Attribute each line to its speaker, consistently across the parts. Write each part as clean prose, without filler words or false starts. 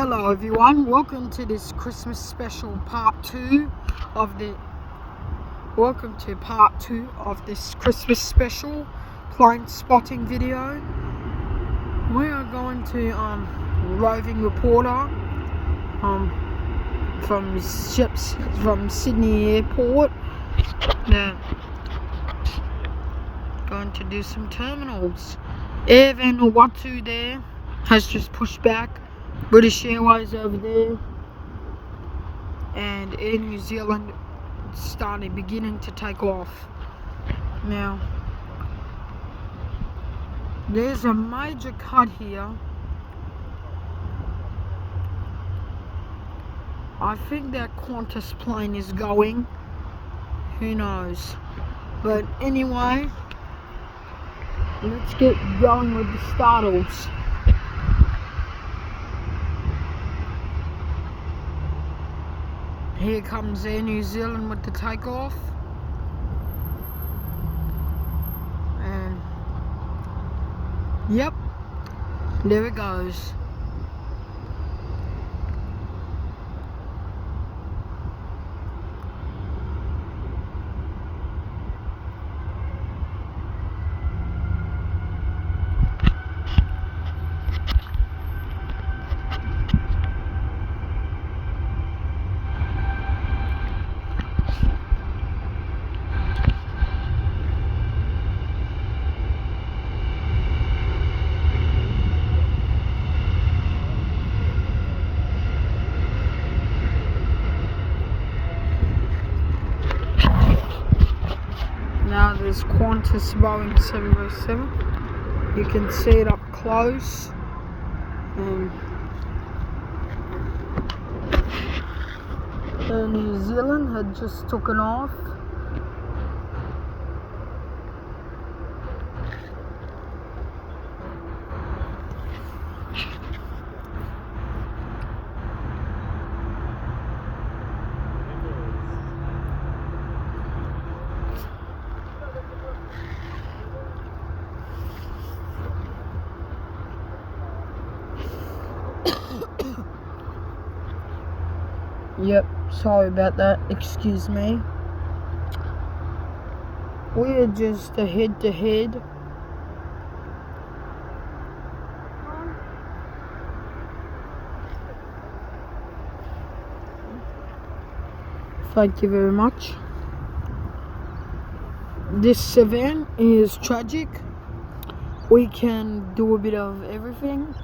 Speaker 1: Hello everyone, welcome to this Christmas special part 2 of the this Christmas special plane spotting video. We are going to roving reporter from Sydney Airport. Now going to do some terminals. Air Vanuatu there has just pushed back. British Airways over there, and Air New Zealand beginning to take off. Now, there's a major cut here. I think that Qantas plane is going. Who knows? But anyway, let's get going with the startles. Here comes Air New Zealand with the takeoff. And yep, there it goes. Now there's Qantas Boeing 707. You can see it up close. Air New Zealand had just taken off. Yep, sorry about that, excuse me. We're just a head-to-head. Thank you very much. This event is tragic. We can do a bit of everything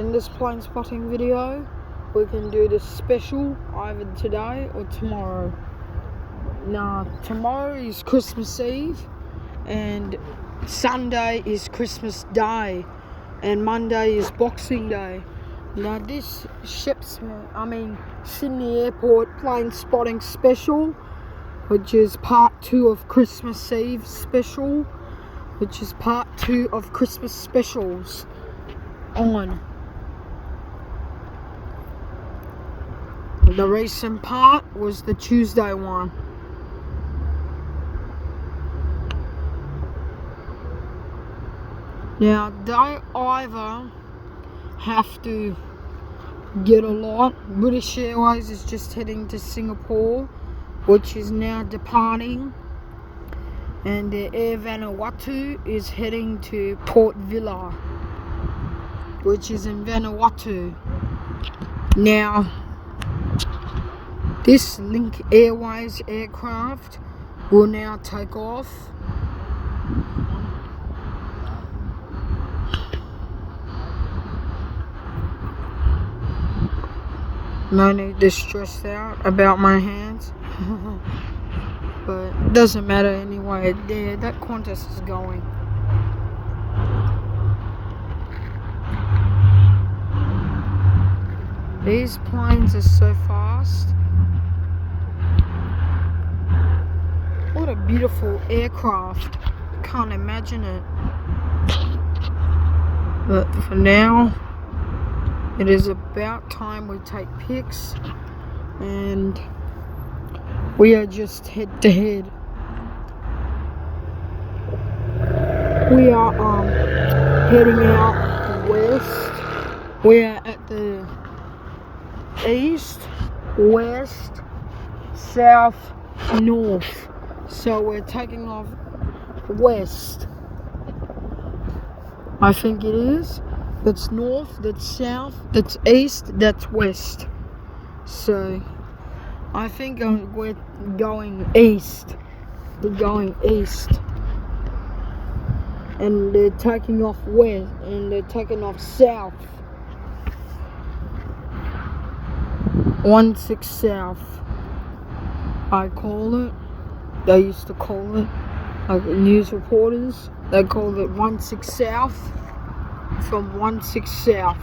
Speaker 1: in this plane spotting video. We can do this special either today or tomorrow. Now, tomorrow is Christmas Eve, and Sunday is Christmas Day, and Monday is Boxing Day. Now, this Sydney Airport plane spotting special, which is part 2 of Christmas Eve special, which is part 2 of Christmas specials on. The recent part was the Tuesday one. Now, they either have to get a lot. British Airways is just heading to Singapore, which is now departing. And the Air Vanuatu is heading to Port Vila, which is in Vanuatu. Now, this Link Airways aircraft will now take off. No need to stress out about my hands. But it doesn't matter anyway. There, that Qantas is going. These planes are so fast. What a beautiful aircraft. Can't imagine it. But for now, it is about time we take pics, and we are just head to head. We are heading out west. We are at the east, west, south, north. So we're taking off west. I think it is. That's north, that's south, that's east, that's west. So I think we're going east. We're going east. And they're taking off west, and they're taking off south. 16 south, I call it. They used to call it, like news reporters, they called it 16 south, from 16 south.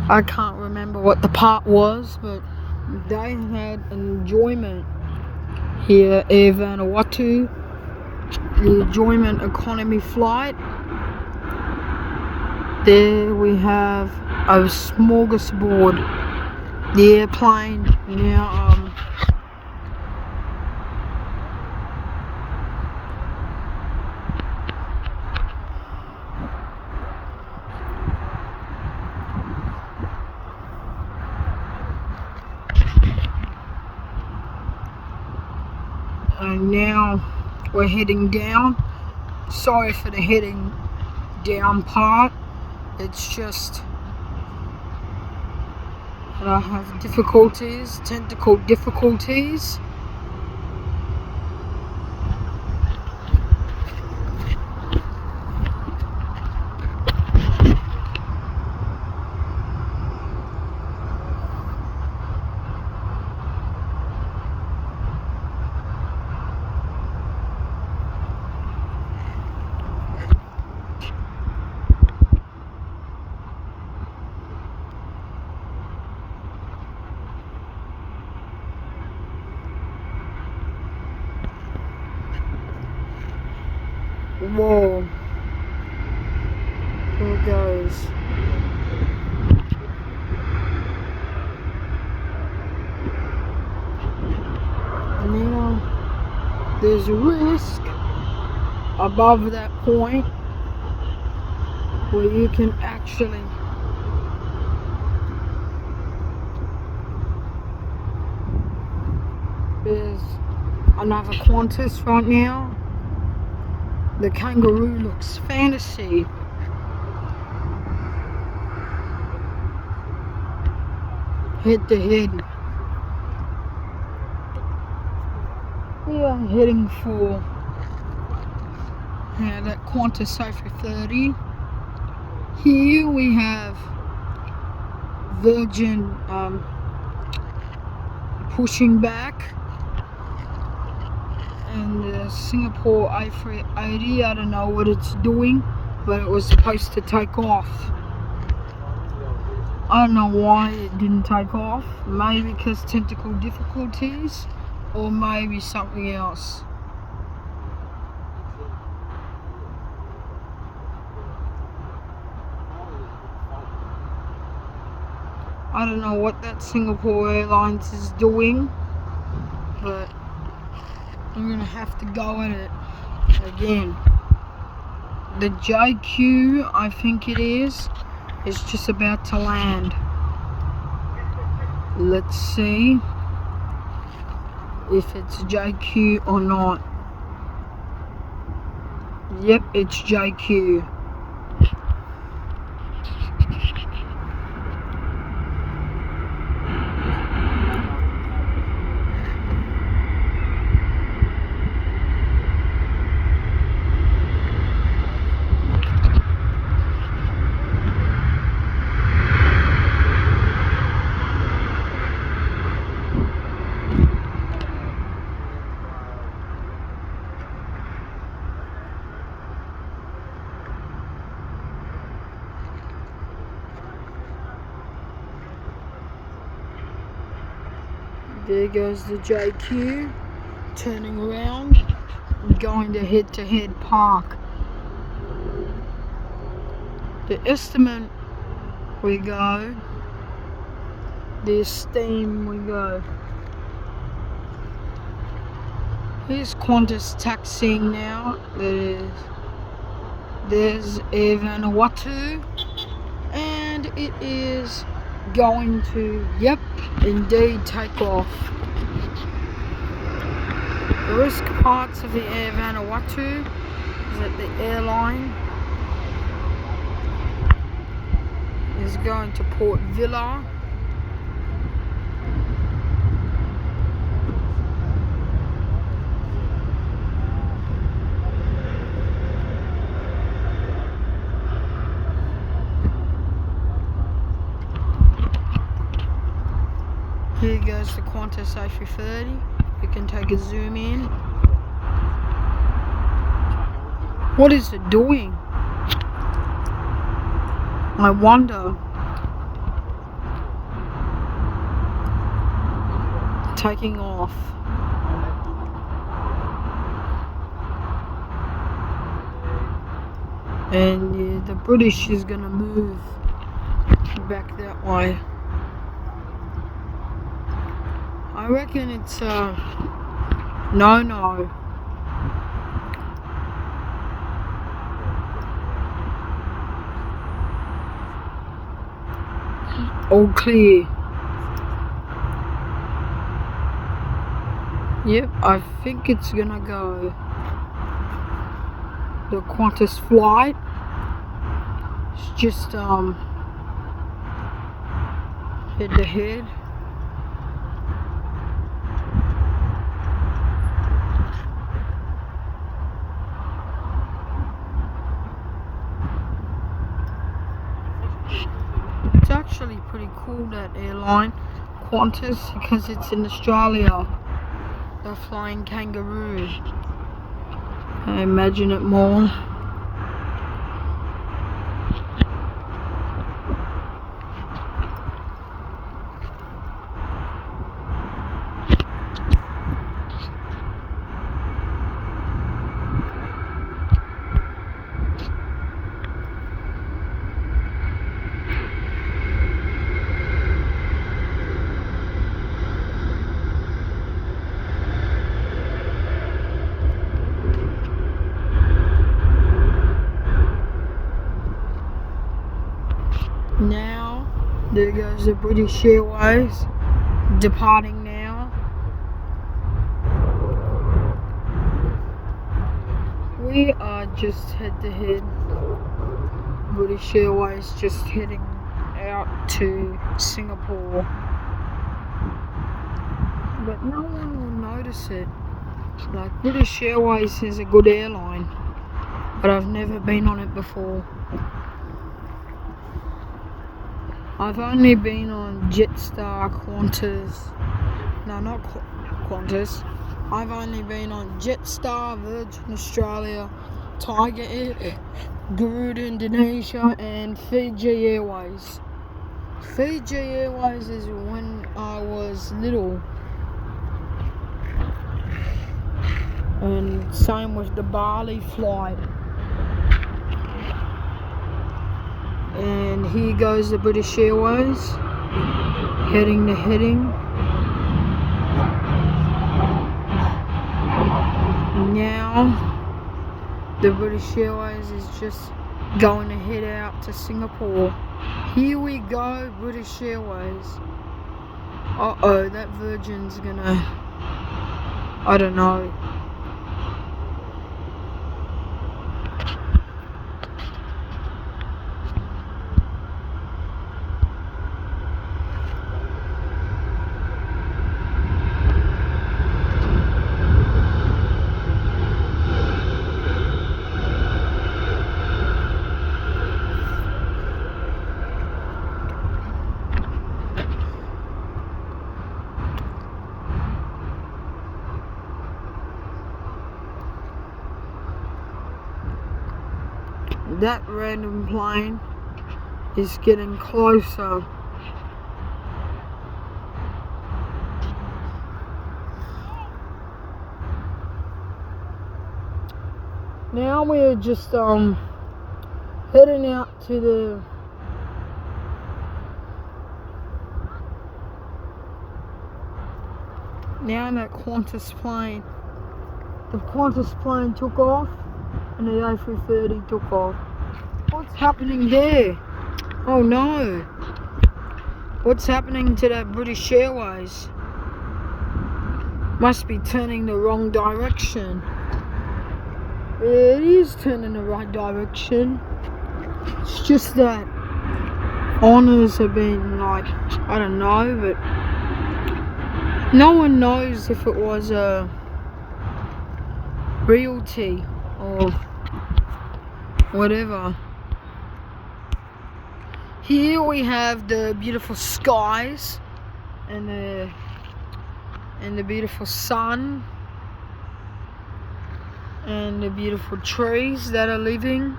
Speaker 1: I can't remember what the part was, but they had enjoyment here at Vanuatu, the enjoyment economy flight. There we have a smorgasbord. The airplane now and now we're heading down. Sorry for the heading down part. It's just that I have difficulties, technical difficulties. Whoa. Here it goes. Now, there's a risk above that point where you can actually there's another Qantas right now. The kangaroo looks fantasy. Head to head. We are heading for that Qantas A330. Here we have Virgin pushing back, and the Singapore A380, I don't know what it's doing, but it was supposed to take off. I don't know why it didn't take off. Maybe because technical difficulties, or maybe something else. I don't know what that Singapore Airlines is doing, but I'm gonna have to go at it again. The JQ, I think it is just about to land. Let's see if it's JQ or not. Yep, it's JQ. There goes the JQ, turning around, going to head park. The estimate we go, the esteem we go. Here's Qantas taxiing now. There it is. There's Air Vanuatu, and it is going to, yep, indeed take off. The risk parts of the Air Vanuatu is that the airline is going to Port Vila. Here goes the Qantas A330. You can take a zoom in. What is it doing? I wonder. Taking off. And yeah, the British is gonna move back that way. I reckon it's no. All clear. Yep, I think it's gonna go. The Qantas flight is just head to head. It's actually pretty cool, that airline, Qantas, because it's in Australia. They're flying Kangaroo. I imagine it more. Now, there goes the British Airways, departing now. We are just head to head. British Airways just heading out to Singapore. But no one will notice it. Like, British Airways is a good airline, but I've never been on it before. I've only been on Jetstar, Qantas. No, not Qantas. I've only been on Jetstar, Virgin Australia, Tiger Air, Garuda Indonesia, and Fiji Airways. Fiji Airways is when I was little. And same with the Bali flight. And here goes the British Airways, heading to heading. Now, the British Airways is just going to head out to Singapore. Here we go, British Airways. Uh-oh, that Virgin's gonna, I don't know. That random plane is getting closer. Now we're just heading out to the now that Qantas plane. The Qantas plane took off. and the A330 took off. What's happening there? Oh no! What's happening to that British Airways? Must be turning the wrong direction. It is turning the right direction. It's just that honours have been like, I don't know, but no one knows if it was a realty or whatever. Here we have the beautiful skies and the beautiful sun and the beautiful trees that are living,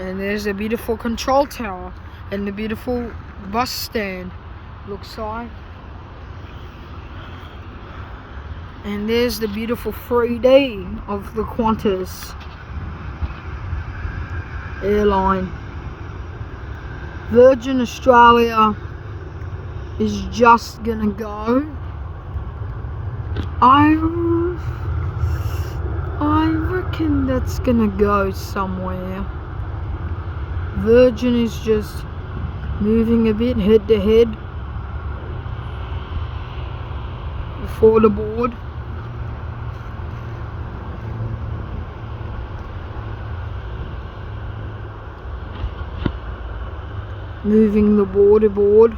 Speaker 1: and there's a beautiful control tower and the beautiful bus stand, looks like, and there's the beautiful 3D of the Qantas airline. Virgin Australia is just gonna go. I reckon that's gonna go somewhere. Virgin is just moving a bit head to head before the board. Moving the board.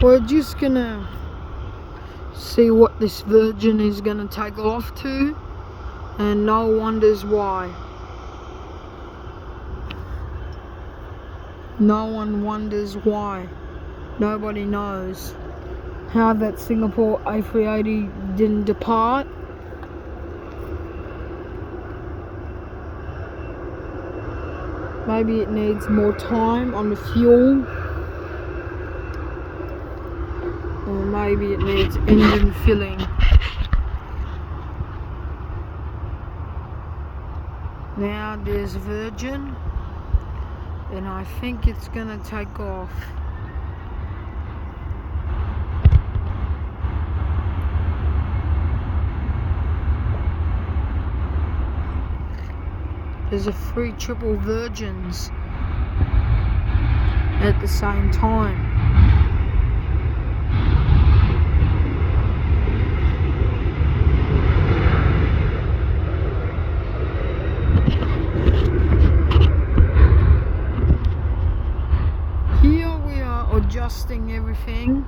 Speaker 1: We're just gonna see what this Virgin is gonna take off to, and no wonders why. No one wonders why. Nobody knows how that Singapore A380 didn't depart. Maybe it needs more time on the fuel, or maybe it needs engine filling. Now there's Virgin, and I think it's gonna take off. There's a 3 triple Virgins at the same time. Here we are adjusting everything.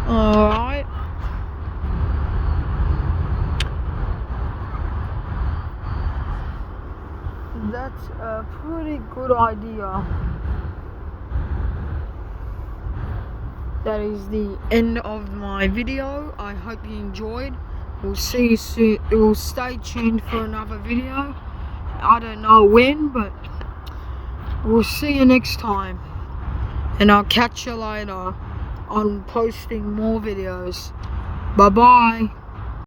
Speaker 1: Alright. That's a pretty good idea. That is the end of my video. I hope you enjoyed. We'll see you soon. We'll stay tuned for another video. I don't know when, but we'll see you next time. And I'll catch you later on posting more videos. Bye bye.